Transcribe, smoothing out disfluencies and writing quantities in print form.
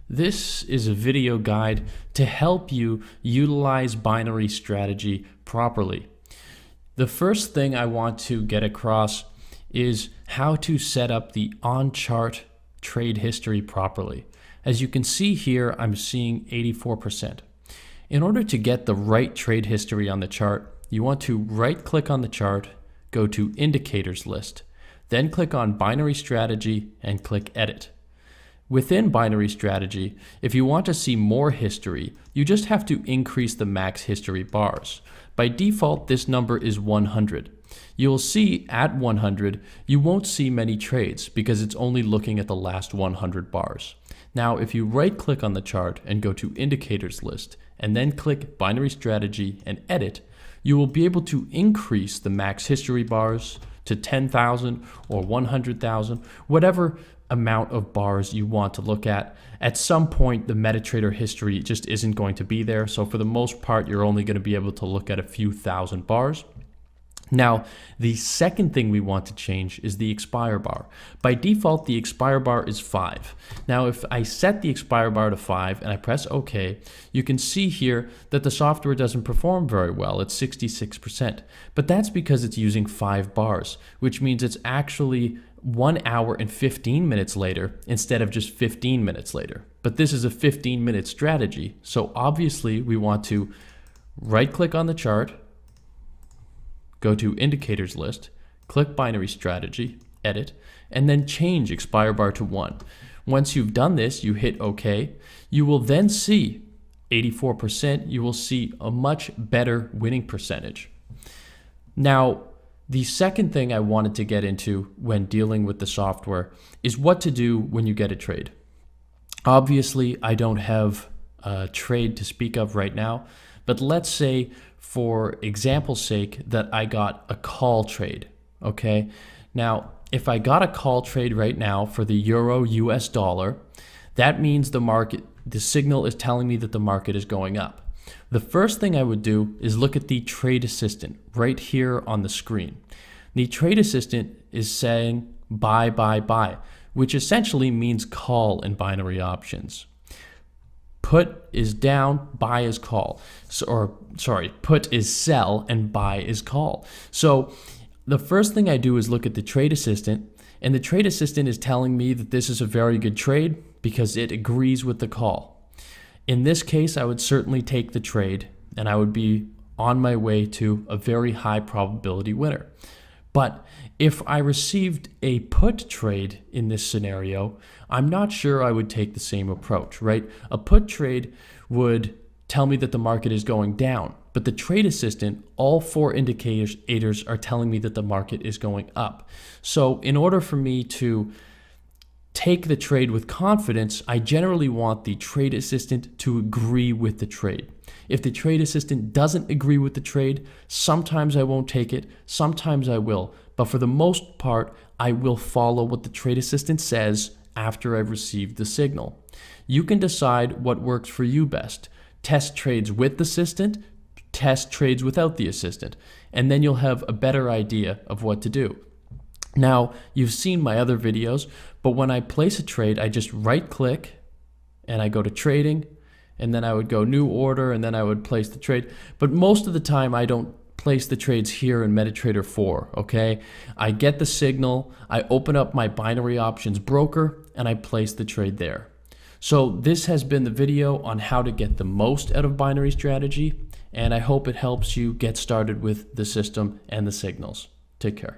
This is a video guide to help you utilize binary strategy properly. The first thing I want to get across is how to set up the on-chart trade history properly. As you can see here, I'm seeing 84%. In order to get the right trade history on the chart, you want to right-click on the chart, go to Indicators list, then click on Binary Strategy and click Edit. Within binary strategy, if you want to see more history, you just have to increase the max history bars. By default, this number is 100. You'll see at 100, you won't see many trades because it's only looking at the last 100 bars. Now, if you right click on the chart and go to Indicators list and then click Binary Strategy and Edit, you will be able to increase the max history bars to 10,000 or 100,000, whatever amount of bars you want to look at. At some point, the MetaTrader history just isn't going to be there. So for the most part, you're only going to be able to look at a few thousand bars. Now, the second thing we want to change is the expire bar. By default, the expire bar is 5. Now, if I set the expire bar to 5 and I press OK, you can see here that the software doesn't perform very well. It's 66%. But that's because it's using 5 bars, which means it's actually 1 hour and 15 minutes later instead of just 15 minutes later. But this is a 15-minute strategy. So obviously, we want to right-click on the chart, go to Indicators list, click Binary Strategy, Edit, and then change expire bar to 1. Once you've done this, you hit OK. You will then see 84%. You will see a much better winning percentage. Now, the second thing I wanted to get into when dealing with the software is what to do when you get a trade. Obviously, I don't have a trade to speak of right now, but let's say for example's sake that I got a call trade, okay? Now, if I got a call trade right now for the euro US dollar, that means the signal is telling me that the market is going up. The first thing I would do is look at the trade assistant right here on the screen. The trade assistant is saying buy, buy, buy, which essentially means call in binary options. Put is down, buy is call. Put is sell and buy is call. So the first thing I do is look at the trade assistant, and the trade assistant is telling me that this is a very good trade because it agrees with the call. In this case, I would certainly take the trade and I would be on my way to a very high probability winner. But if I received a put trade in this scenario, I'm not sure I would take the same approach, right? A put trade would tell me that the market is going down, but the trade assistant, all 4 indicators are telling me that the market is going up. So in order for me to take the trade with confidence, I generally want the trade assistant to agree with the trade. If the trade assistant doesn't agree with the trade, sometimes I won't take it, sometimes I will. But for the most part, I will follow what the trade assistant says after I've received the signal. You can decide what works for you best. Test trades with the assistant, test trades without the assistant, and then you'll have a better idea of what to do. Now, you've seen my other videos, but when I place a trade, I just right-click and I go to trading, and then I would go new order, and then I would place the trade. But most of the time, I don't place the trades here in MetaTrader 4, okay? I get the signal, I open up my binary options broker, and I place the trade there. So this has been the video on how to get the most out of binary strategy, and I hope it helps you get started with the system and the signals. Take care.